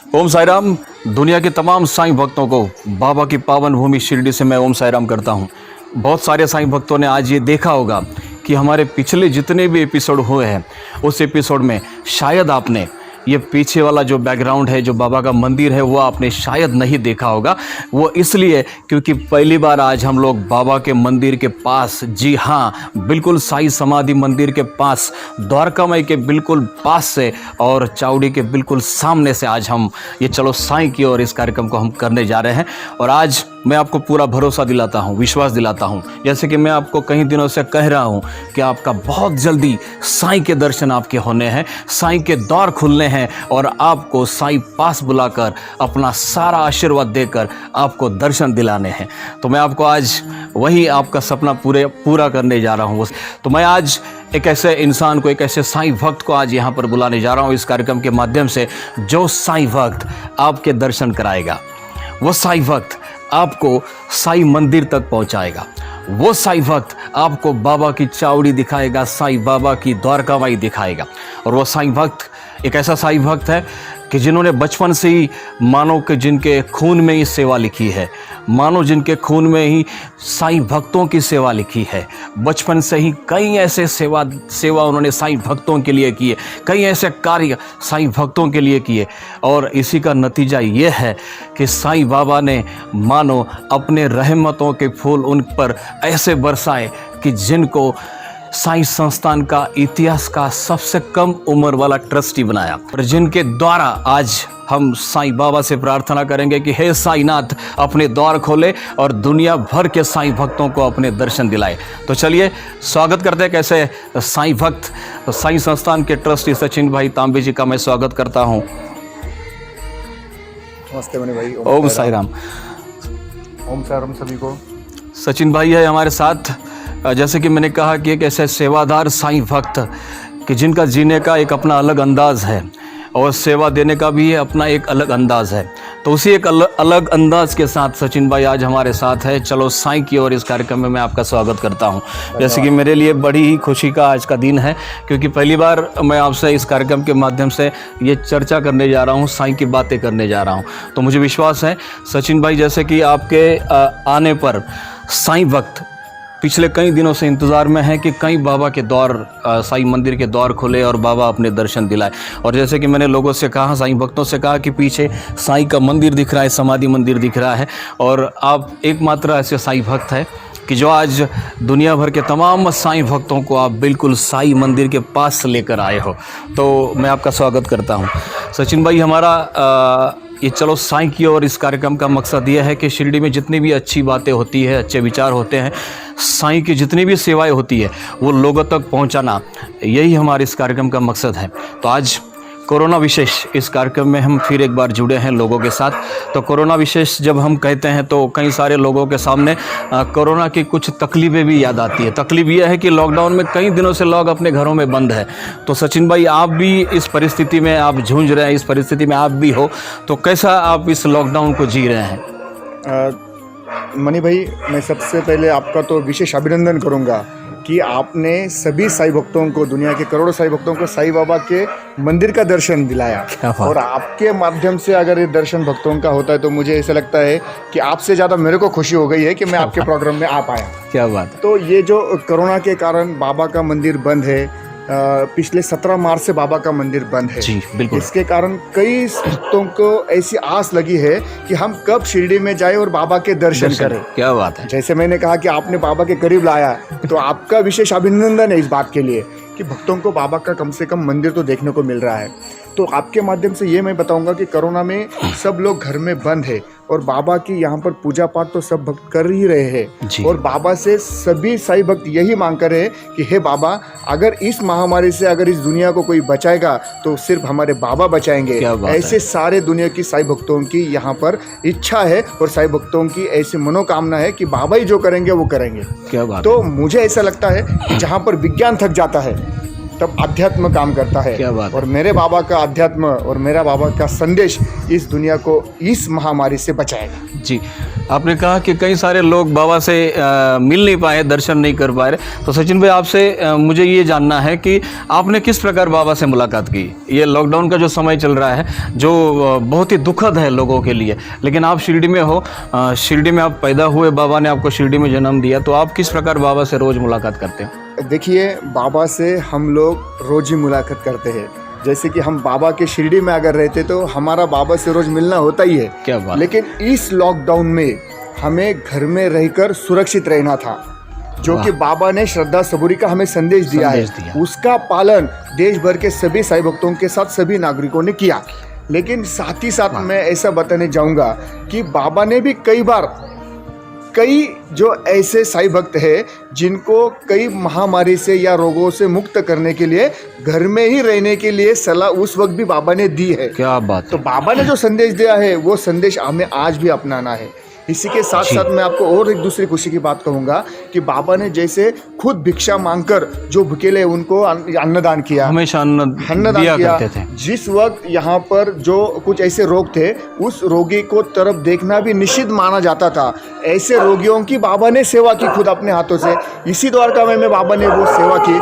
ओम साई राम। दुनिया के तमाम साईं भक्तों को बाबा की पावन भूमि शिरडी से मैं ओम साई राम करता हूँ। बहुत सारे साईं भक्तों ने आज ये देखा होगा कि हमारे पिछले जितने भी एपिसोड हुए हैं उस एपिसोड में शायद आपने ये पीछे वाला जो बैकग्राउंड है, जो बाबा का मंदिर है, वो आपने शायद नहीं देखा होगा। वो इसलिए क्योंकि पहली बार आज हम लोग बाबा के मंदिर के पास, जी हाँ बिल्कुल साई समाधि मंदिर के पास, द्वारका माई के बिल्कुल पास से और चावड़ी के बिल्कुल सामने से आज हम ये चलो साईं की ओर इस कार्यक्रम को हम करने जा रहे हैं। और आज मैं आपको पूरा भरोसा दिलाता हूँ, विश्वास दिलाता हूँ, जैसे कि मैं आपको कई दिनों से कह रहा हूँ कि आपका बहुत जल्दी साईं के दर्शन आपके होने हैं, साईं के द्वार खुलने हैं और आपको साईं पास बुलाकर अपना सारा आशीर्वाद देकर आपको दर्शन दिलाने हैं। तो मैं आपको आज वही आपका सपना पूरा करने जा रहा हूँ। तो मैं आज एक ऐसे इंसान को, एक ऐसे साईं भक्त को आज यहाँ पर बुलाने जा रहा हूँ इस कार्यक्रम के माध्यम से, जो साईं भक्त आपके दर्शन कराएगा, वो साईं भक्त आपको साईं मंदिर तक पहुंचाएगा, वो साईं भक्त आपको बाबा की चावड़ी दिखाएगा, साईं बाबा की द्वारका माई दिखाएगा। और वो साईं भक्त एक ऐसा साईं भक्त है कि जिन्होंने बचपन से ही मानो कि जिनके खून में ही सेवा लिखी है, मानो जिनके खून में ही साईं भक्तों की सेवा लिखी है। बचपन से ही कई ऐसे सेवा उन्होंने साईं भक्तों के लिए किए, कई ऐसे कार्य साईं भक्तों के लिए किए। और इसी का नतीजा ये है कि साईं बाबा ने मानो अपने रहमतों के फूल उन पर ऐसे बरसाए कि जिनको साईं संस्थान का इतिहास का सबसे कम उम्र वाला ट्रस्टी बनाया, और जिनके द्वारा आज हम साईं बाबा से प्रार्थना करेंगे कि हे साईंनाथ अपने द्वार खोले और दुनिया भर के साईं भक्तों को अपने दर्शन दिलाए। तो चलिए स्वागत करते हैं कैसे साईं भक्त, साईं संस्थान के ट्रस्टी सचिन भाई तांबे जी का मैं स्वागत करता हूँ। नमस्ते मनी भाई। ओम साई राम। ओम साई राम सभी को। सचिन भाई है हमारे साथ। जैसे कि मैंने कहा कि एक ऐसे सेवादार साईं भक्त कि जिनका जीने का एक अपना अलग अंदाज़ है और सेवा देने का भी अपना एक अलग अंदाज़ है। तो उसी एक अलग अंदाज़ के साथ सचिन भाई आज हमारे साथ है चलो साईं की ओर इस कार्यक्रम में मैं आपका स्वागत करता हूं। जैसे कि मेरे लिए बड़ी ही खुशी का आज का दिन है, क्योंकि पहली बार मैं आपसे इस कार्यक्रम के माध्यम से ये चर्चा करने जा रहा हूं, साईं की बातें करने जा रहा हूं। तो मुझे विश्वास है सचिन भाई, जैसे कि आपके आने पर साईं भक्त पिछले कई दिनों से इंतज़ार में है कि कहीं बाबा के द्वार, साईं मंदिर के द्वार खुले और बाबा अपने दर्शन दिलाए। और जैसे कि मैंने लोगों से कहा, साईं भक्तों से कहा कि पीछे साईं का मंदिर दिख रहा है, समाधि मंदिर दिख रहा है, और आप एकमात्र ऐसे साईं भक्त हैं कि जो आज दुनिया भर के तमाम साईं भक्तों को आप बिल्कुल साईं मंदिर के पास लेकर आए हो। तो मैं आपका स्वागत करता हूँ। सचिन भाई, हमारा ये चलो साईं की ओर इस कार्यक्रम का मकसद ये है कि शिरडी में जितनी भी अच्छी बातें होती है, अच्छे विचार होते हैं, साईं की जितनी भी सेवाएं होती है वो लोगों तक पहुंचाना, यही हमारे इस कार्यक्रम का मकसद है। तो आज कोरोना विशेष इस कार्यक्रम में हम फिर एक बार जुड़े हैं लोगों के साथ। तो कोरोना विशेष जब हम कहते हैं तो कई सारे लोगों के सामने कोरोना की कुछ तकलीफ़ें भी याद आती है। तकलीफ यह है कि लॉकडाउन में कई दिनों से लोग अपने घरों में बंद है। तो सचिन भाई, आप भी इस परिस्थिति में आप जूझ रहे हैं, इस परिस्थिति में आप भी हो, तो कैसा आप इस लॉकडाउन को जी रहे हैं? मनी भाई, मैं सबसे पहले आपका तो विशेष अभिनंदन करूंगा कि आपने सभी साईं भक्तों को, दुनिया के करोड़ों साईं भक्तों को साईं बाबा के मंदिर का दर्शन दिलाया। और आपके माध्यम से अगर ये दर्शन भक्तों का होता है तो मुझे ऐसा लगता है कि आपसे ज़्यादा मेरे को खुशी हो गई है कि मैं आपके प्रोग्राम में आ पाया। क्या बात है। तो ये जो कोरोना के कारण बाबा का मंदिर बंद है, पिछले 17 मार्च से बाबा का मंदिर बंद है जी बिल्कुल। इसके कारण कई भक्तों को ऐसी आस लगी है कि हम कब शिरडी में जाएं और बाबा के दर्शन करें। क्या बात है। जैसे मैंने कहा कि आपने बाबा के करीब लाया, तो आपका विशेष अभिनंदन है इस बात के लिए कि भक्तों को बाबा का कम से कम मंदिर तो देखने को मिल रहा है। तो आपके माध्यम से ये मैं बताऊंगा कि कोरोना में सब लोग घर में बंद है और बाबा की यहाँ पर पूजा पाठ तो सब भक्त कर ही रहे हैं। और बाबा से सभी साईं भक्त यही मांग कर रहे हैं कि हे बाबा, अगर इस महामारी से अगर इस दुनिया को कोई बचाएगा तो सिर्फ हमारे बाबा बचाएंगे। ऐसे सारे दुनिया की साईं भक्तों की यहाँ पर इच्छा है और साईं भक्तों की ऐसी मनोकामना है कि बाबा ही जो करेंगे वो करेंगे। क्या बात। तो मुझे ऐसा लगता है कि जहाँ पर विज्ञान थक जाता है तब अध्यात्म काम करता है। क्या बात। और मेरे बाबा का अध्यात्म और मेरा बाबा का संदेश इस दुनिया को इस महामारी से बचाएगा। जी, आपने कहा कि कई सारे लोग बाबा से मिल नहीं पाए, दर्शन नहीं कर पा रहे। तो सचिन भाई आपसे मुझे ये जानना है कि आपने किस प्रकार बाबा से मुलाकात की। ये लॉकडाउन का जो समय चल रहा है, जो बहुत ही दुखद है लोगों के लिए, लेकिन आप शिरडी में हो, शिरडी में आप पैदा हुए, बाबा ने आपको शिरडी में जन्म दिया, तो आप किस प्रकार बाबा से रोज़ मुलाकात करते हो? देखिए, बाबा से हम लोग रोज़ ही मुलाकात करते हैं। जैसे कि हम बाबा के शिरडी में अगर रहते तो हमारा बाबा से रोज़ मिलना होता ही है। क्या बात। लेकिन इस लॉकडाउन में हमें घर में रहकर सुरक्षित रहना था, जो कि बाबा ने श्रद्धा सबूरी का हमें संदेश दिया है। उसका पालन देश भर के सभी साईं भक्तों के साथ सभी नागरिकों ने किया। लेकिन साथ ही साथ मैं ऐसा बताने जाऊंगा कि बाबा ने भी कई जो ऐसे साईं भक्त हैं जिनको कई महामारी से या रोगों से मुक्त करने के लिए घर में ही रहने के लिए सलाह उस वक्त भी बाबा ने दी है। क्या बात। तो बाबा ने जो संदेश दिया है वो संदेश हमें आज भी अपनाना है। इसी के साथ साथ मैं आपको और एक दूसरी खुशी की बात कहूँगा कि बाबा ने जैसे खुद भिक्षा मांगकर जो भूखेले उनको अन्नदान किया, हमेशा अन्नदान दिया किया करते थे। जिस वक्त यहाँ पर जो कुछ ऐसे रोग थे उस रोगी को तरफ देखना भी निषिद्ध माना जाता था, ऐसे रोगियों की बाबा ने सेवा की खुद अपने हाथों से। इसी द्वारका में बाबा ने वो सेवा की।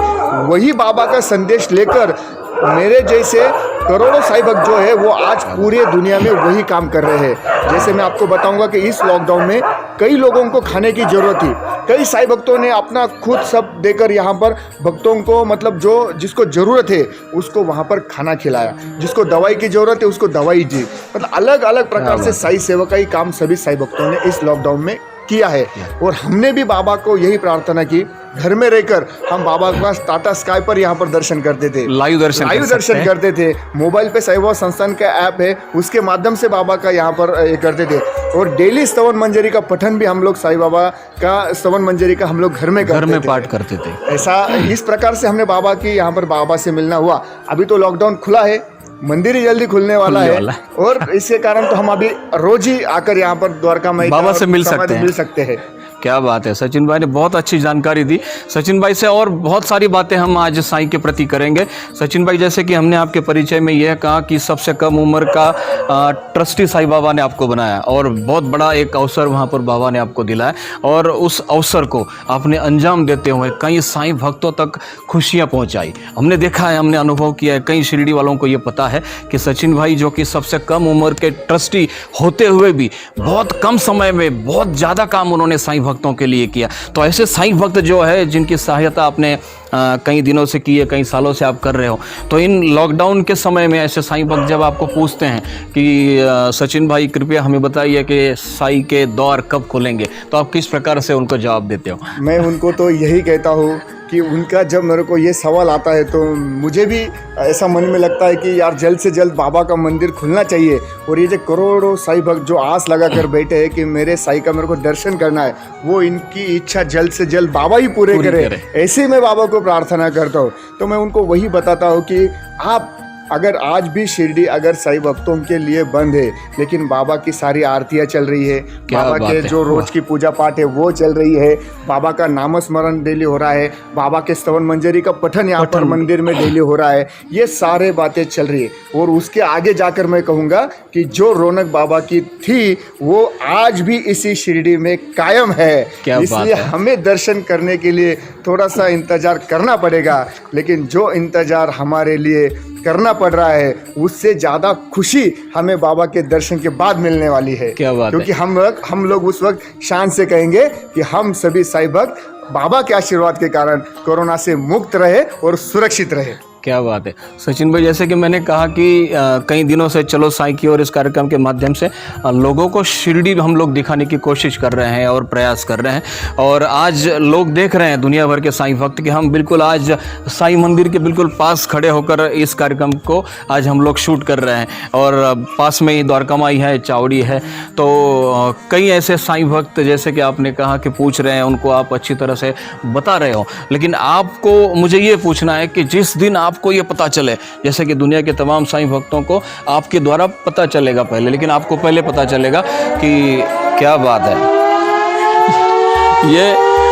वही बाबा का संदेश लेकर मेरे जैसे करोड़ों साईं भक्त जो है वो आज पूरे दुनिया में वही काम कर रहे हैं। जैसे मैं आपको बताऊंगा कि इस लॉकडाउन में कई लोगों को खाने की ज़रूरत थी, कई साईं भक्तों ने अपना खुद सब देकर यहाँ पर भक्तों को मतलब जो जिसको ज़रूरत है उसको वहाँ पर खाना खिलाया, जिसको दवाई की ज़रूरत है उसको दवाई दी। मतलब अलग अलग प्रकार से साईं सेवा का ही काम सभी साईं भक्तों ने इस लॉकडाउन में किया है। और हमने भी बाबा को यही प्रार्थना की, घर में रहकर हम बाबा का टाटा स्काई पर यहाँ पर दर्शन करते थे, लाइव दर्शन करते थे। मोबाइल पे साईं बाबा संस्थान का ऐप है, उसके माध्यम से बाबा का यहाँ पर करते थे। और डेली स्तवन मंजरी का पठन भी हम लोग साईं बाबा का स्तवन मंजरी का हम लोग घर में पाठ करते थे। ऐसा इस प्रकार से हमने बाबा की यहाँ पर बाबा से मिलना हुआ। अभी तो लॉकडाउन खुला है, मंदिर ही जल्दी खुलने वाला है और इसके कारण तो हम अभी रोज ही आकर यहाँ पर द्वारका में बाबा से मिल सकते हैं। क्या बात है। सचिन भाई ने बहुत अच्छी जानकारी दी। सचिन भाई से और बहुत सारी बातें हम आज साईं के प्रति करेंगे। सचिन भाई, जैसे कि हमने आपके परिचय में यह कहा कि सबसे कम उम्र का ट्रस्टी साईं बाबा ने आपको बनाया और बहुत बड़ा एक अवसर वहाँ पर बाबा ने आपको दिलाया और उस अवसर को आपने अंजाम देते हुए कई साईं भक्तों तक खुशियाँ पहुँचाई। हमने देखा है, हमने अनुभव किया है, कई शिरडी वालों को ये पता है कि सचिन भाई जो कि सबसे कम उम्र के ट्रस्टी होते हुए भी बहुत कम समय में बहुत ज़्यादा काम उन्होंने साईं भक्तों के लिए किया। तो ऐसे साईं भक्त जो है जिनकी सहायता आपने कई दिनों से की है, कई सालों से आप कर रहे हो, तो इन लॉकडाउन के समय में ऐसे साईं भक्त जब आपको पूछते हैं कि सचिन भाई कृपया हमें बताइए कि साईं के द्वार कब खुलेंगे, तो आप किस प्रकार से उनको जवाब देते हो? मैं उनको तो यही कहता हूँ कि उनका जब मेरे को ये सवाल आता है तो मुझे भी ऐसा मन में लगता है कि यार जल्द से जल्द बाबा का मंदिर खुलना चाहिए। और ये जो करोड़ों साईं भक्त जो आस लगा कर बैठे हैं कि मेरे साईं का मेरे को दर्शन करना है, वो इनकी इच्छा जल्द से जल्द बाबा ही पूरे करे। ऐसे मैं बाबा को प्रार्थना करता हूँ। तो मैं उनको वही बताता हूँ कि आप अगर आज भी शिरडी अगर साईं भक्तों के लिए बंद है, लेकिन बाबा की सारी आरतियाँ चल रही है, बाबा के जो रोज की पूजा पाठ है वो चल रही है, बाबा का नाम स्मरण डेली हो रहा है, बाबा के स्तवन मंजरी का पठन यहाँ पर मंदिर में डेली हो रहा है, ये सारे बातें चल रही है। और उसके आगे जाकर मैं कहूँगा कि जो रौनक बाबा की थी वो आज भी इसी शिरडी में कायम है। इसलिए हमें दर्शन करने के लिए थोड़ा सा इंतजार करना पड़ेगा, लेकिन जो इंतजार हमारे लिए करना पड़ रहा है उससे ज़्यादा खुशी हमें बाबा के दर्शन के बाद मिलने वाली है। क्या बात क्योंकि हम लोग उस वक्त शान से कहेंगे कि हम सभी साईं भक्त बाबा के आशीर्वाद के कारण कोरोना से मुक्त रहे और सुरक्षित रहे। क्या बात है। सचिन भाई, जैसे कि मैंने कहा कि कई दिनों से चलो साईं की और इस कार्यक्रम के माध्यम से लोगों को शिरडी हम लोग दिखाने की कोशिश कर रहे हैं और प्रयास कर रहे हैं। और आज लोग देख रहे हैं दुनिया भर के साईं भक्त कि हम बिल्कुल आज साईं मंदिर के बिल्कुल पास खड़े होकर इस कार्यक्रम को आज हम लोग शूट कर रहे हैं। और पास में ही द्वारका माई है, चावड़ी है, तो कई ऐसे साईं भक्त जैसे कि आपने कहा कि पूछ रहे हैं, उनको आप अच्छी तरह से बता रहे हो। लेकिन आपको मुझे ये पूछना है कि जिस दिन आपको ये पता चले, जैसे कि दुनिया के तमाम साईं भक्तों को आपके द्वारा पता चलेगा पहले, लेकिन आपको पहले पता चलेगा कि क्या बात है, ये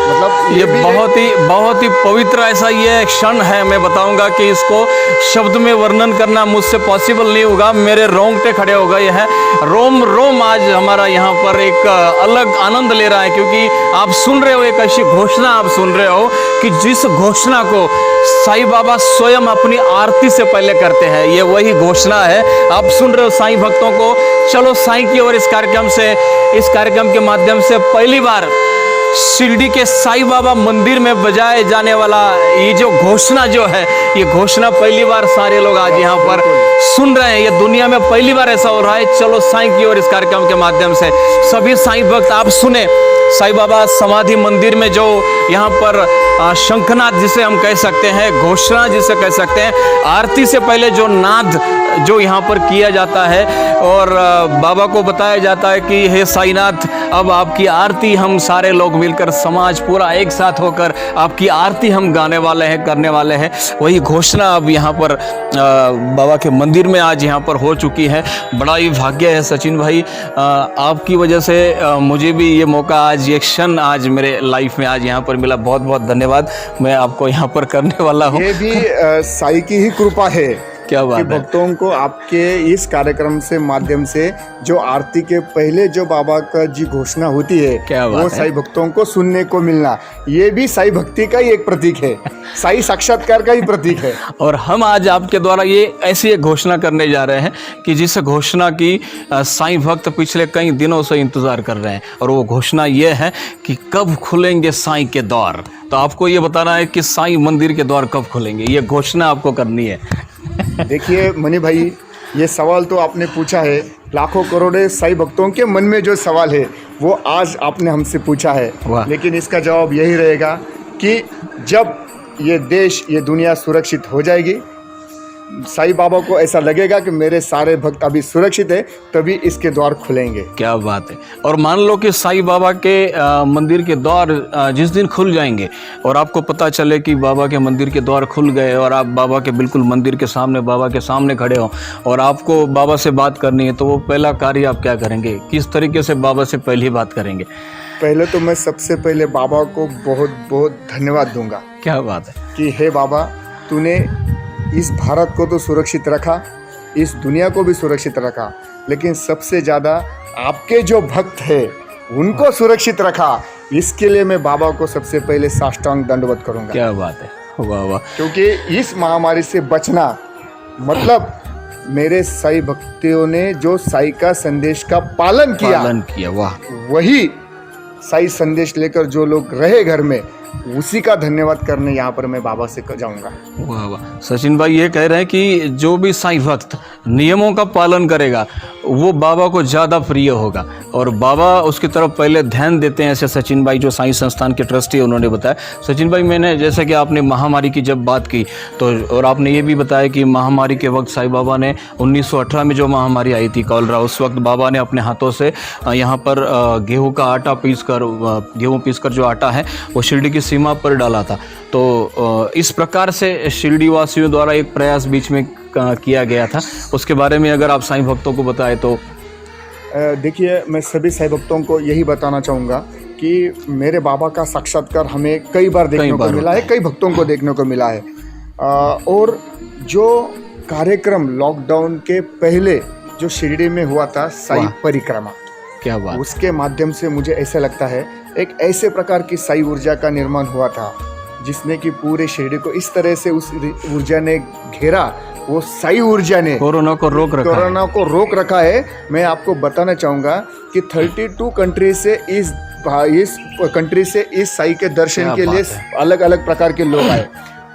मतलब ये भी बहुत ही पवित्र ऐसा ये क्षण है। मैं बताऊंगा कि इसको शब्द में वर्णन करना मुझसे पॉसिबल नहीं होगा। मेरे रोंगटे खड़े हो गए हैं। रोम रोम आज हमारा यहाँ पर एक अलग आनंद ले रहा है, क्योंकि आप सुन रहे हो एक ऐसी घोषणा आप सुन रहे हो कि जिस घोषणा को साईं बाबा स्वयं अपनी आरती से पहले करते हैं। ये वही घोषणा है। आप सुन रहे हो साईं भक्तों को। चलो साईं की ओर इस कार्यक्रम के माध्यम से पहली बार शिरडी के साईं बाबा मंदिर में बजाए जाने वाला ये जो घोषणा जो है, ये घोषणा पहली बार सारे लोग आज यहाँ पर सुन रहे हैं। ये दुनिया में पहली बार ऐसा हो रहा है। चलो साईं की ओर इस कार्यक्रम के माध्यम से सभी साईं भक्त आप सुने। साईं बाबा समाधि मंदिर में जो यहाँ पर शंखनाद जिसे हम कह सकते हैं, घोषणा जिसे कह सकते हैं, आरती से पहले जो नाद जो यहाँ पर किया जाता है और बाबा को बताया जाता है कि हे साईनाथ, अब आपकी आरती हम सारे लोग मिलकर समाज पूरा एक साथ होकर आपकी आरती हम गाने वाले हैं, करने वाले हैं। वही घोषणा अब यहाँ पर बाबा के मंदिर में आज यहाँ पर हो चुकी है। बड़ा ही भाग्य है सचिन भाई, आपकी वजह से मुझे भी ये मौका आज ये क्षण आज मेरे लाइफ में आज यहाँ पर मिला। बहुत बहुत धन्यवाद मैं आपको यहाँ पर करने वाला हूँ। ये भी साईं की ही कृपा है। क्या बात कि है। भक्तों को आपके इस कार्यक्रम से माध्यम से जो आरती के पहले जो बाबा का जी घोषणा होती है, क्या बात वो है। साईं भक्तों को सुनने को मिलना, ये भी साईं भक्ति का ही एक प्रतीक है, साईं साक्षात्कार का ही प्रतीक है। और हम आज आपके द्वारा ये ऐसी एक घोषणा करने जा रहे हैं कि जिस घोषणा की साईं भक्त पिछले कई दिनों से इंतजार कर रहे हैं, और वो घोषणा ये है कि कब खुलेंगे साईं के द्वार। तो आपको ये बताना है कि साईं मंदिर के द्वार कब खुलेंगे, ये घोषणा आपको करनी है। देखिए मनी भाई, ये सवाल तो आपने पूछा है, लाखों करोड़ों साईं भक्तों के मन में जो सवाल है वो आज आपने हमसे पूछा है। लेकिन इसका जवाब यही रहेगा कि जब ये देश, ये दुनिया सुरक्षित हो जाएगी, साईं बाबा को ऐसा लगेगा कि मेरे सारे भक्त अभी सुरक्षित है, तभी इसके द्वार खुलेंगे। क्या बात है। और मान लो कि साईं बाबा के मंदिर के द्वार जिस दिन खुल जाएंगे और आपको पता चले कि बाबा के मंदिर के द्वार खुल गए और आप बाबा के बिल्कुल मंदिर के सामने, बाबा के सामने खड़े हो और आपको बाबा से बात करनी है, तो वो पहला कार्य आप क्या करेंगे, किस तरीके से बाबा से पहली बात करेंगे? पहले तो मैं सबसे पहले बाबा को बहुत बहुत धन्यवाद दूंगा। क्या बात है कि हे बाबा, तूने इस भारत को तो सुरक्षित रखा, इस दुनिया को भी सुरक्षित रखा, लेकिन सबसे ज़्यादा आपके जो भक्त हैं उनको सुरक्षित रखा। इसके लिए मैं बाबा को सबसे पहले साष्टांग दंडवत करूंगा। क्या बात है, वाह वाह। क्योंकि इस महामारी से बचना मतलब मेरे साईं भक्तों ने जो साईं का संदेश का पालन किया, वाह। वही साईं संदेश लेकर जो लोग रहे घर में, उसी का धन्यवाद करने यहाँ पर मैं बाबा से जाऊंगा। वाह वाह। सचिन भाई ये कह रहे हैं कि जो भी साईं भक्त नियमों का पालन करेगा वो बाबा को ज़्यादा प्रिय होगा, और बाबा उसकी तरफ पहले ध्यान देते हैं। ऐसे सचिन भाई जो साईं संस्थान के ट्रस्टी उन्होंने बताया। सचिन भाई, मैंने जैसे कि आपने महामारी की जब बात की तो, और आपने ये भी बताया कि महामारी के वक्त साईं बाबा ने 1918 में जो महामारी आई थी कॉलरा, उस वक्त बाबा ने अपने हाथों से यहाँ पर गेहूँ का आटा गेहूँ पीस कर जो आटा है वो शिरडी की सीमा पर डाला था। तो इस प्रकार से शिरडी वासियों द्वारा एक प्रयास बीच में किया गया था, उसके बारे में अगर आप साईं भक्तों को बताएं तो। देखिए, मैं सभी साईं भक्तों को यही बताना चाहूँगा कि मेरे बाबा का साक्षात्कार हमें कई बार देखने को मिला है, कई भक्तों को देखने को मिला है। और जो कार्यक्रम लॉकडाउन के पहले जो शिरडी में हुआ था साईं परिक्रमा, क्या बात, उसके माध्यम से मुझे ऐसा लगता है एक ऐसे प्रकार की साईं ऊर्जा का निर्माण हुआ था जिसने कि पूरे शिरडी को इस तरह से उस ऊर्जा ने घेरा, वो साईं ऊर्जा ने कोरोना को रोक रखा है। मैं आपको बताना चाहूँगा कि 32 कंट्री से इस कंट्री से इस साईं के दर्शन के लिए अलग अलग प्रकार के लोग आए।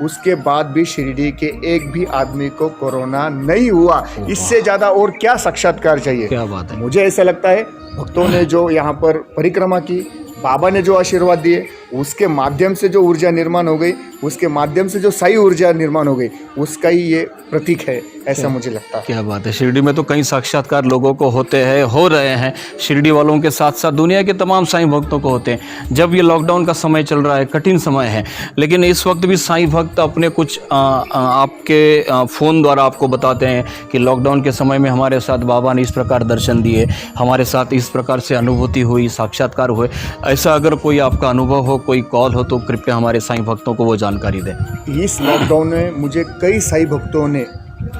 उसके बाद भी शिरडी के एक भी आदमी को कोरोना नहीं हुआ। इससे ज़्यादा और क्या साक्षात्कार चाहिए। क्या बात है। मुझे ऐसा लगता है भक्तों ने जो यहाँ पर परिक्रमा की, बाबा ने जो आशीर्वाद दिए, उसके माध्यम से जो ऊर्जा निर्माण हो गई, उसके माध्यम से जो साई ऊर्जा निर्माण हो गई, उसका ही ये प्रतीक है, ऐसा मुझे लगता है। क्या बात है। शिरडी में तो कई साक्षात्कार लोगों को होते हैं, हो रहे हैं। शिरडी वालों के साथ साथ दुनिया के तमाम साईं भक्तों को होते हैं। जब ये लॉकडाउन का समय चल रहा है, कठिन समय है, लेकिन इस वक्त भी साईं भक्त अपने कुछ आपके फ़ोन द्वारा आपको बताते हैं कि लॉकडाउन के समय में हमारे साथ बाबा ने इस प्रकार दर्शन दिए, हमारे साथ इस प्रकार से अनुभूति हुई, साक्षात्कार हुए। ऐसा अगर कोई आपका अनुभव हो, कोई कॉल हो, तो कृपया हमारे साईं भक्तों को वो जानकारी दें। इस लॉकडाउन में मुझे कई साई भक्तों ने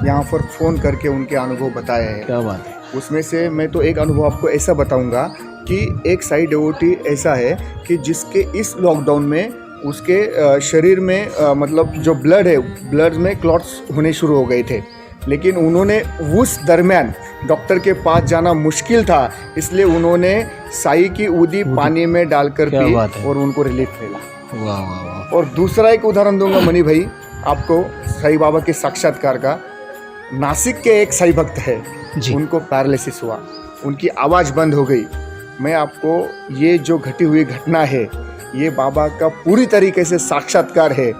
यहाँ पर फ़ोन करके उनके अनुभव बताए हैं। क्या बात है। उसमें से मैं तो एक अनुभव आपको ऐसा बताऊंगा कि एक साई डिवोटी ऐसा है कि जिसके इस लॉकडाउन में उसके शरीर में मतलब जो ब्लड है, ब्लड में क्लॉट्स होने शुरू हो गए थे, लेकिन उन्होंने उस दरमियान डॉक्टर के पास जाना मुश्किल था, इसलिए उन्होंने साई की ऊदी पानी में डालकर पी और उनको रिलीफ मिला। वाह वाह वाह। और दूसरा एक उदाहरण दूंगा मनी भाई आपको, साई बाबा के साक्षात्कार का। नासिक के एक साई भक्त है, उनको पैरालिसिस हुआ, उनकी आवाज़ बंद हो गई। मैं आपको ये जो घटी हुई घटना है, ये बाबा का पूरी तरीके से साक्षात्कार है।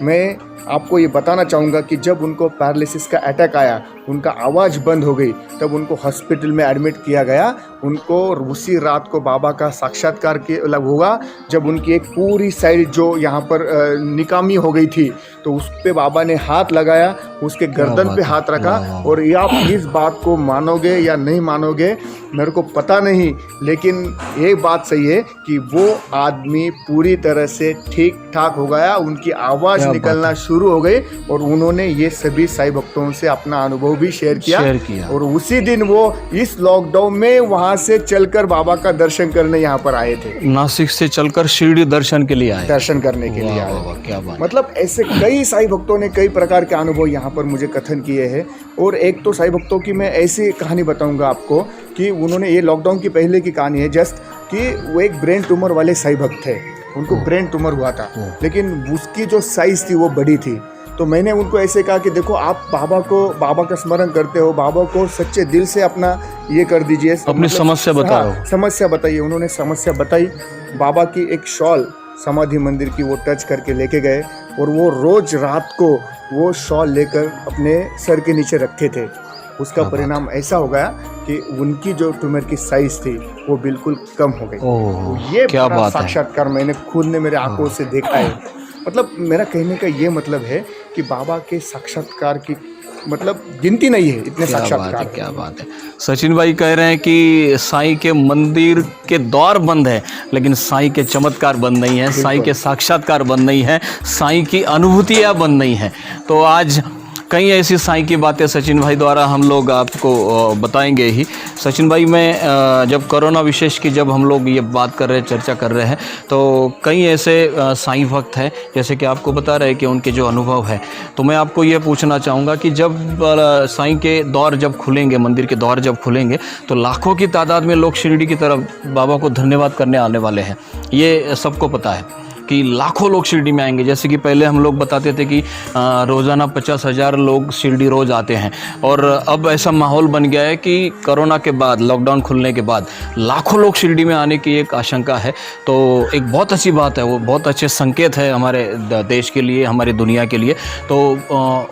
मैं आपको ये बताना चाहूँगा कि जब उनको पैरालिसिस का अटैक आया, उनका आवाज़ बंद हो गई, तब उनको हॉस्पिटल में एडमिट किया गया। उनको उसी रात को बाबा का साक्षात्कार के लग हुआ, जब उनकी एक पूरी साइड जो यहाँ पर निकामी हो गई थी, तो उस पे बाबा ने हाथ लगाया, उसके गर्दन पे हाथ रखा। और ये आप इस बात को मानोगे या नहीं मानोगे मेरे को पता नहीं, लेकिन एक बात सही है कि वो आदमी पूरी तरह से ठीक ठाक हो गया, उनकी आवाज़ निकलना शुरू हो गई और उन्होंने ये सभी साई भक्तों से अपना अनुभव भी शेयर किया। और उसी दिन वो इस लॉकडाउन में वहाँ से चलकर बाबा का दर्शन करने यहाँ पर आए थे। नासिक से चलकर शिरडी दर्शन के लिए आए, दर्शन करने के लिए आए। क्या बात। मतलब ऐसे कई साई भक्तों ने कई प्रकार के अनुभव यहाँ पर मुझे कथन किए हैं। और एक तो साई भक्तों की मैं ऐसी कहानी बताऊंगा आपको कि उन्होंने, ये लॉकडाउन की पहले की कहानी है जस्ट, कि वो एक ब्रेन ट्यूमर वाले साई भक्त थे। उनको ब्रेन ट्यूमर हुआ था, लेकिन उसकी जो साइज थी वो बड़ी थी। तो मैंने उनको ऐसे कहा कि देखो, आप बाबा का स्मरण करते हो, बाबा को सच्चे दिल से अपना ये कर दीजिए, अपनी समस्या बताओ। समस्या बताइए। उन्होंने समस्या बताई। बाबा की एक शॉल समाधि मंदिर की वो टच करके लेके गए और वो रोज रात को वो शॉल लेकर अपने सर के नीचे रखते थे। उसका परिणाम ऐसा हो गया कि उनकी जो ट्यूमर की साइज थी वो बिल्कुल कम हो गई। तो ये क्या बात है। साक्षात्कार मैंने खुद ने मेरे आंखों से देखा है। मतलब मेरा कहने का ये मतलब है कि बाबा के साक्षात्कार की मतलब गिनती नहीं है, इतने साक्षात्कार। क्या बात है। सचिन भाई कह रहे हैं कि साईं के मंदिर के द्वार बंद है, लेकिन साईं के चमत्कार बंद नहीं है, साईं के साक्षात्कार बंद नहीं है, साईं की अनुभूतियाँ बंद नहीं है। तो आज कई ऐसी साईं की बातें सचिन भाई द्वारा हम लोग आपको बताएंगे ही। सचिन भाई, मैं जब कोरोना विशेष की जब हम लोग ये बात कर रहे हैं, चर्चा कर रहे हैं, तो कई ऐसे साईं भक्त हैं जैसे कि आपको बता रहे हैं कि उनके जो अनुभव है, तो मैं आपको ये पूछना चाहूँगा कि जब साईं के द्वार जब खुलेंगे, मंदिर के द्वार जब खुलेंगे, तो लाखों की तादाद में लोग शिरडी की तरफ बाबा को धन्यवाद करने आने वाले हैं। ये सबको पता है कि लाखों लोग शिरडी में आएंगे। जैसे कि पहले हम लोग बताते थे कि रोज़ाना 50,000 लोग शिरडी रोज़ आते हैं, और अब ऐसा माहौल बन गया है कि कोरोना के बाद, लॉकडाउन खुलने के बाद लाखों लोग शिरडी में आने की एक आशंका है। तो एक बहुत अच्छी बात है, वो बहुत अच्छे संकेत है हमारे देश के लिए, हमारी दुनिया के लिए। तो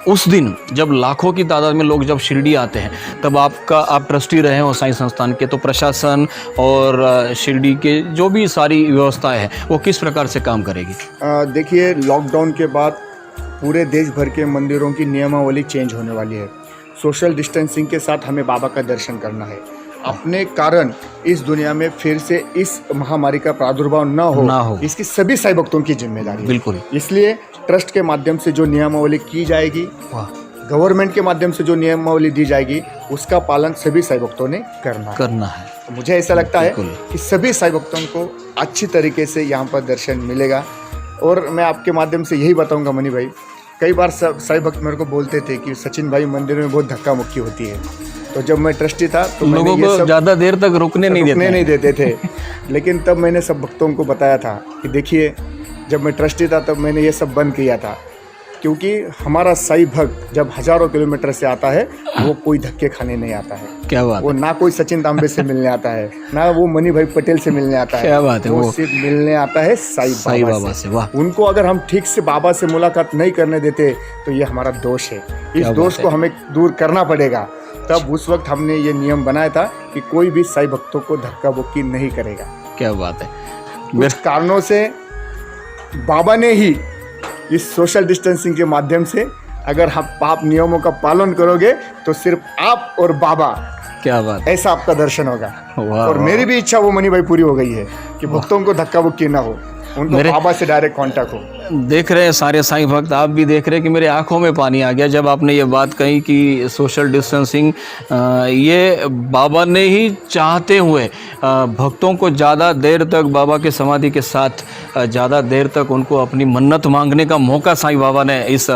उस दिन जब लाखों की तादाद में लोग जब शिरडी आते हैं, तब आप ट्रस्टी रहे हो साईं संस्थान के, तो प्रशासन और शिरडी के जो भी सारी व्यवस्थाएँ हैं वो किस प्रकार से काम करेगी? देखिए, लॉकडाउन के बाद पूरे देश भर के मंदिरों की नियमावली चेंज होने वाली है। सोशल डिस्टेंसिंग के साथ हमें बाबा का दर्शन करना है। अपने कारण इस दुनिया में फिर से इस महामारी का प्रादुर्भाव ना हो, इसकी सभी साई भक्तों की जिम्मेदारी है। बिल्कुल। इसलिए ट्रस्ट के माध्यम से जो नियमावली की जाएगी, गवर्नमेंट के माध्यम से जो नियमावली दी जाएगी, उसका पालन सभी साई भक्तों ने करना है। मुझे ऐसा लगता है कि सभी साई भक्तों को अच्छी तरीके से यहाँ पर दर्शन मिलेगा। और मैं आपके माध्यम से यही बताऊंगा मनी भाई, कई बार साई भक्त मेरे को बोलते थे कि सचिन भाई, मंदिर में बहुत धक्का मुक्की होती है। तो जब मैं ट्रस्टी था तो लोगों को ज़्यादा देर तक रुकने नहीं देते थे। लेकिन तब मैंने सब भक्तों को बताया था कि देखिए, जब मैं ट्रस्टी था तब मैंने ये सब बंद किया था। क्योंकि हमारा साईं भक्त जब हजारों किलोमीटर से आता है वो कोई धक्के खाने नहीं आता है। क्या बात वो ना कोई सचिन तांबे से मिलने आता है, ना वो मनी भाई पटेल से मिलने आता है। क्या बात है, वो सिर्फ मिलने आता है साईं बाबा से। वाह, उनको अगर हम ठीक से बाबा से मुलाकात नहीं करने देते तो ये हमारा दोष है। इस दोष को हमें दूर करना पड़ेगा। तब उस वक्त हमने ये नियम बनाया था कि कोई भी साईं भक्तों को धक्का बुक्की नहीं करेगा। क्या बात है। कुछ कारणों से बाबा ने ही इस सोशल डिस्टेंसिंग के माध्यम से, अगर आप नियमों का पालन करोगे तो सिर्फ आप और बाबा, क्या बात, ऐसा आपका दर्शन होगा। वाह, और मेरी भी इच्छा वो मनी भाई पूरी हो गई है कि भक्तों को धक्का बुक्की ना हो, उनको बाबा से डायरेक्ट कांटेक्ट हो। देख रहे हैं सारे साईं भक्त, आप भी देख रहे हैं कि मेरे आंखों में पानी आ गया जब आपने ये बात कही कि सोशल डिस्टेंसिंग, ये बाबा ने ही चाहते हुए भक्तों को ज़्यादा देर तक बाबा के समाधि के साथ ज़्यादा देर तक उनको अपनी मन्नत मांगने का मौका साईं बाबा ने इस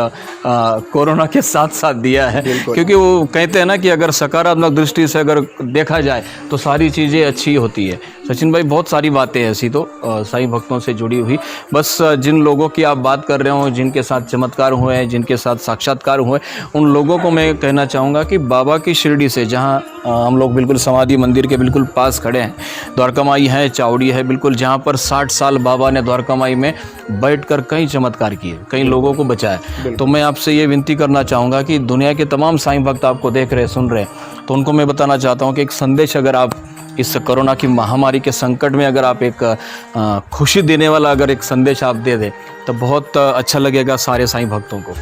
कोरोना के साथ साथ दिया है। क्योंकि वो कहते हैं ना कि अगर सकारात्मक दृष्टि से अगर देखा जाए तो सारी चीज़ें अच्छी होती है। सचिन भाई, बहुत सारी बातें ऐसी तो साईं भक्तों से जुड़ी हुई, बस जिन लोगों की आप बात कर रहे हो, जिनके साथ चमत्कार हुए हैं, जिनके साथ साक्षात्कार हुए, उन लोगों को मैं कहना चाहूँगा कि बाबा की शिरडी से, जहाँ हम लोग बिल्कुल समाधि मंदिर के बिल्कुल पास खड़े हैं, द्वारका माई है, चावड़ी है, बिल्कुल जहाँ पर 60 साल बाबा ने द्वारका माई में बैठकर कई चमत्कार किए, कई लोगों को बचाया। तो मैं आपसे ये विनती करना चाहूँगा कि दुनिया के तमाम साईं भक्त आपको देख रहे, सुन रहे, तो उनको मैं बताना चाहता हूँ कि एक संदेश, अगर आप इस कोरोना की महामारी के संकट में अगर आप एक खुशी देने वाला अगर एक संदेश आप दे दें तो बहुत अच्छा लगेगा सारे साईं भक्तों को।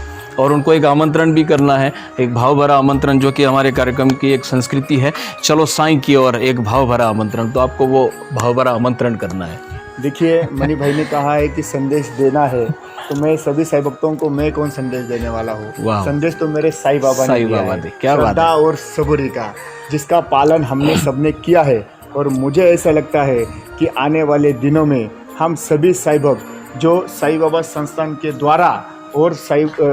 और उनको एक आमंत्रण भी करना है, एक भाव भरा आमंत्रण, जो कि हमारे कार्यक्रम की एक संस्कृति है, चलो साईं की ओर एक भाव भरा आमंत्रण, तो आपको वो भाव भरा आमंत्रण करना है। देखिए, मनी भाई ने कहा है कि संदेश देना है, तो मैं सभी साईं भक्तों को मैं कौन संदेश देने वाला हूँ। संदेश तो मेरे साईं बाबा ने दिया है, क्या बात है, और सबूरी का, जिसका पालन हमने सबने किया है। और मुझे ऐसा लगता है कि आने वाले दिनों में हम सभी साईं भक्त जो साईं बाबा संस्थान के द्वारा और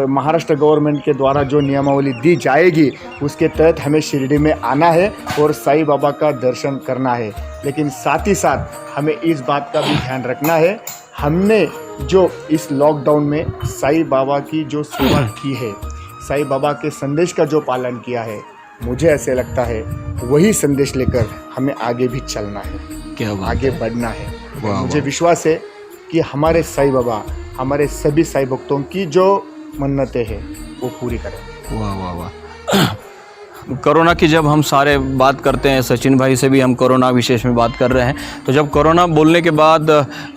महाराष्ट्र गवर्नमेंट के द्वारा जो नियमावली दी जाएगी उसके तहत हमें शिरडी में आना है और साईं बाबा का दर्शन करना है। लेकिन साथ ही साथ हमें इस बात का भी ध्यान रखना है, हमने जो इस लॉकडाउन में साईं बाबा की जो सेवा की है, साईं बाबा के संदेश का जो पालन किया है, मुझे ऐसे लगता है वही संदेश लेकर हमें आगे भी चलना है, क्या बात, आगे बढ़ना है। मुझे विश्वास है कि हमारे साईं बाबा हमारे सभी साईं भक्तों की जो मन्नतें हैं वो पूरी करेंगे। वाह वाह वाह। कोरोना की जब हम सारे बात करते हैं, सचिन भाई से भी हम कोरोना विशेष में बात कर रहे हैं, तो जब कोरोना बोलने के बाद,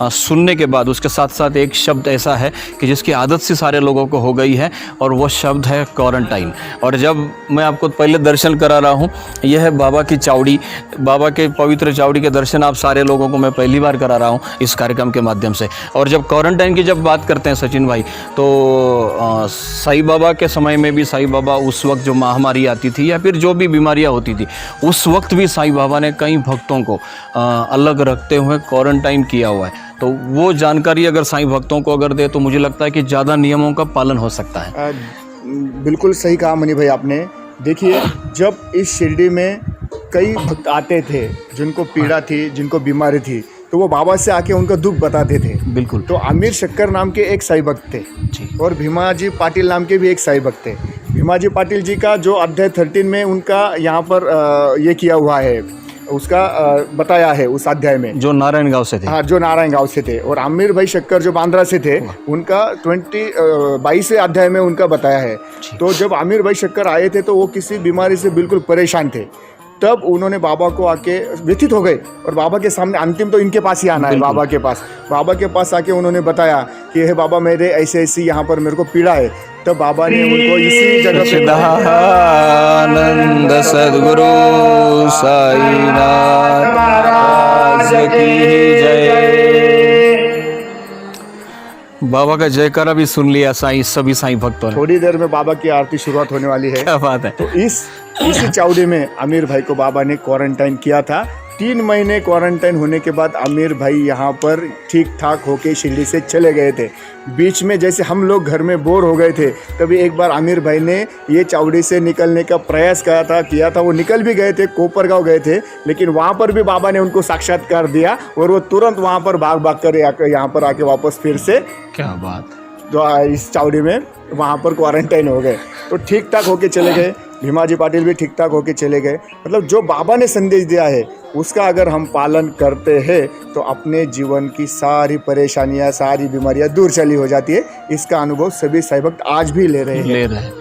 सुनने के बाद, उसके साथ साथ एक शब्द ऐसा है कि जिसकी आदत से सारे लोगों को हो गई है, और वो शब्द है क्वारंटाइन। और जब मैं आपको पहले दर्शन करा रहा हूँ, यह है बाबा की चावड़ी, बाबा के पवित्र चावड़ी के दर्शन आप सारे लोगों को मैं पहली बार करा रहा हूँ इस कार्यक्रम के माध्यम से। और जब क्वारंटाइन की जब बात करते हैं सचिन भाई, तो साईं बाबा के समय में भी साईं बाबा उस वक्त जो महामारी आती थी या फिर जो भी बीमारियां होती थी, उस वक्त भी साईं बाबा ने कई भक्तों को अलग रखते हुए क्वारंटाइन किया हुआ है। तो वो जानकारी अगर साईं भक्तों को अगर दे तो मुझे लगता है कि ज़्यादा नियमों का पालन हो सकता है। बिल्कुल सही कहा मनी भाई आपने। देखिए, जब इस शिरडी में कई भक्त आते थे जिनको पीड़ा थी, जिनको बीमारी थी, तो वो बाबा से आके उनका दुख बताते थे। बिल्कुल। तो आमिर शक्कर नाम के एक साईं भक्त थे जी, और भीमाजी पाटिल नाम के भी एक साईं भक्त थे। भीमाजी पाटिल जी का जो अध्याय 13 में उनका यहाँ पर ये किया हुआ है, उसका बताया है उस अध्याय में, जो नारायण गांव से थे। हाँ, जो नारायण गांव से थे। और आमिर भाई शक्कर जो बांद्रा से थे, उनका 22वें अध्याय में उनका बताया है। तो जब आमिर भाई शक्कर आए थे तो वो किसी बीमारी से बिल्कुल परेशान थे, तब उन्होंने बाबा को आके व्यथित हो गए और बाबा के सामने, अंतिम तो इनके पास ही आना है, बाबा के पास आके उन्होंने बताया कि हे बाबा, मेरे ऐसे ऐसी यहाँ पर मेरे को पीड़ा है। तब बाबा ने उनको इसी जगह पे आनंद सद्गुरु साईनाथ महाराज की जय। बाबा का जयकारा भी सुन लिया साईं, सभी साईं भक्तों ने। थोड़ी देर में बाबा की आरती शुरुआत होने वाली है। क्या बात है। तो इसी चावड़ी में आमिर भाई को बाबा ने क्वारंटाइन किया था। 3 महीने क्वारंटाइन होने के बाद आमिर भाई यहाँ पर ठीक ठाक होके शिरडी से चले गए थे। बीच में जैसे हम लोग घर में बोर हो गए थे, तभी एक बार आमिर भाई ने ये चावड़ी से निकलने का प्रयास किया था। वो निकल भी गए थे, कोपरगांव गए थे, लेकिन वहाँ पर भी बाबा ने उनको साक्षात्कार दिया और वो तुरंत वहाँ पर भाग कर यहाँ पर आके वापस फिर से क्या बात जो इस चावड़ी में वहाँ पर क्वारंटाइन हो गए, तो ठीक ठाक होके चले गए। भीमाजी पाटिल भी ठीक ठाक होके चले गए। मतलब जो बाबा ने संदेश दिया है उसका अगर हम पालन करते हैं तो अपने जीवन की सारी परेशानियां, सारी बीमारियां दूर चली हो जाती है। इसका अनुभव सभी साईं भक्त आज भी ले रहे हैं।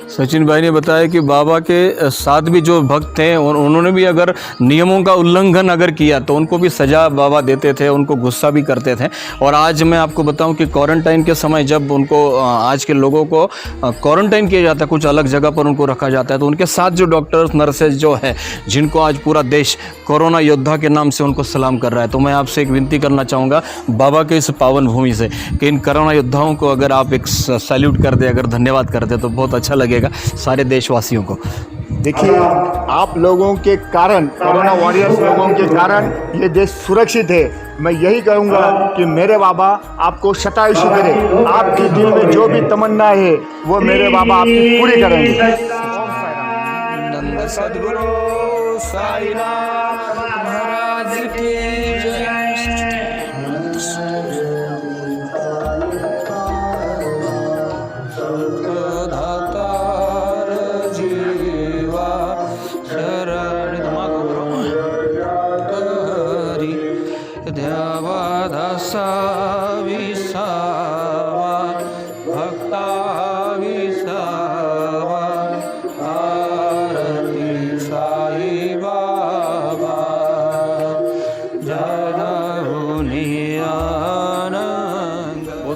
सचिन भाई ने बताया कि बाबा के साथ भी जो भक्त थे उन्होंने भी अगर नियमों का उल्लंघन अगर किया तो उनको भी सज़ा बाबा देते थे, उनको गुस्सा भी करते थे। और आज मैं आपको बताऊं कि क्वारंटाइन के समय जब उनको आज के लोगों को क्वारंटाइन किया जाता है, कुछ अलग जगह पर उनको रखा जाता है, तो उनके साथ जो डॉक्टर्स नर्सेज जो है जिनको आज पूरा देश कोरोना योद्धा के नाम से उनको सलाम कर रहा है, तो मैं आपसे एक विनती करना चाहूँगा बाबा के इस पावन भूमि से कि इन कोरोना योद्धाओं को अगर आप एक सैल्यूट कर दे, अगर धन्यवाद कर दे तो बहुत अच्छा लगेगा सारे देशवासियों को। देखिए, आप लोगों के कारण, कोरोना वॉरियर्स लोगों के कारण ये देश सुरक्षित है। मैं यही कहूँगा कि मेरे बाबा आपको शतायुषी करे, आपके दिल में जो भी तमन्ना है वो मेरे बाबा आपकी पूरी करेंगे। सद्गुरु साईनाथ महाराज की जय।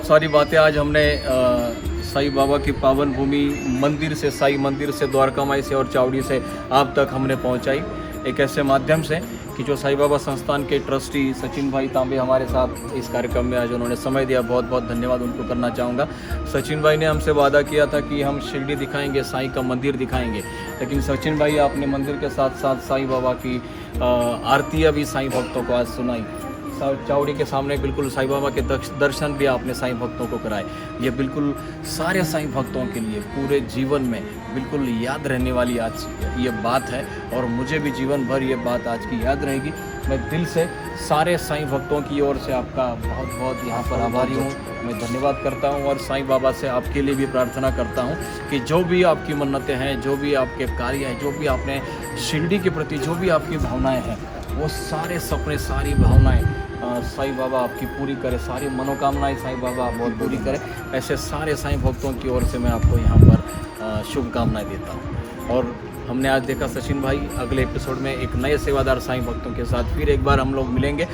सारी बातें आज हमने साईं बाबा की पावन भूमि मंदिर से, साईं मंदिर से, द्वारका माई से और चावड़ी से आप तक हमने पहुंचाई एक ऐसे माध्यम से कि जो साईं बाबा संस्थान के ट्रस्टी सचिन भाई तांबे हमारे साथ इस कार्यक्रम में आज उन्होंने समय दिया। बहुत बहुत धन्यवाद उनको करना चाहूँगा। सचिन भाई ने हमसे वादा किया था कि हम शिरडी दिखाएंगे, साईं का मंदिर दिखाएंगे, लेकिन सचिन भाई आपने मंदिर के साथ साथ साईं बाबा की आरतियाँ भी साईं भक्तों को आज सुनाई। चावड़ी के सामने बिल्कुल साईं बाबा के दर्शन भी आपने साईं भक्तों को कराए। ये बिल्कुल सारे साईं भक्तों के लिए पूरे जीवन में बिल्कुल याद रहने वाली आज ये बात है, और मुझे भी जीवन भर ये बात आज की याद रहेगी। मैं दिल से सारे साईं भक्तों की ओर से आपका बहुत बहुत यहाँ पर आभारी हूँ, मैं धन्यवाद करता हूँ। और साईं बाबा से आपके लिए भी प्रार्थना करता हूँ कि जो भी आपकी मन्नतें हैं, जो भी आपके कार्य हैं, जो भी आपने शिरडी के प्रति जो भी आपकी भावनाएँ हैं, वो सारे सपने, सारी भावनाएँ साईं बाबा आपकी पूरी करे, सारी मनोकामनाएं साईं बाबा बहुत पूरी करे। ऐसे सारे साईं भक्तों की ओर से मैं आपको यहाँ पर शुभकामनाएं देता हूँ। और हमने आज देखा सचिन भाई, अगले एपिसोड में एक नए सेवादार साईं भक्तों के साथ फिर एक बार हम लोग मिलेंगे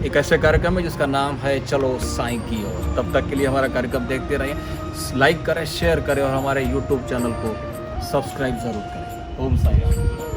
एक ऐसे कार्यक्रम में जिसका नाम है चलो साईं की ओर। तब तक के लिए हमारा कार्यक्रम देखते रहिए, लाइक करें, शेयर करें और हमारे यूट्यूब चैनल को सब्सक्राइब ज़रूर करें। ओम साईं।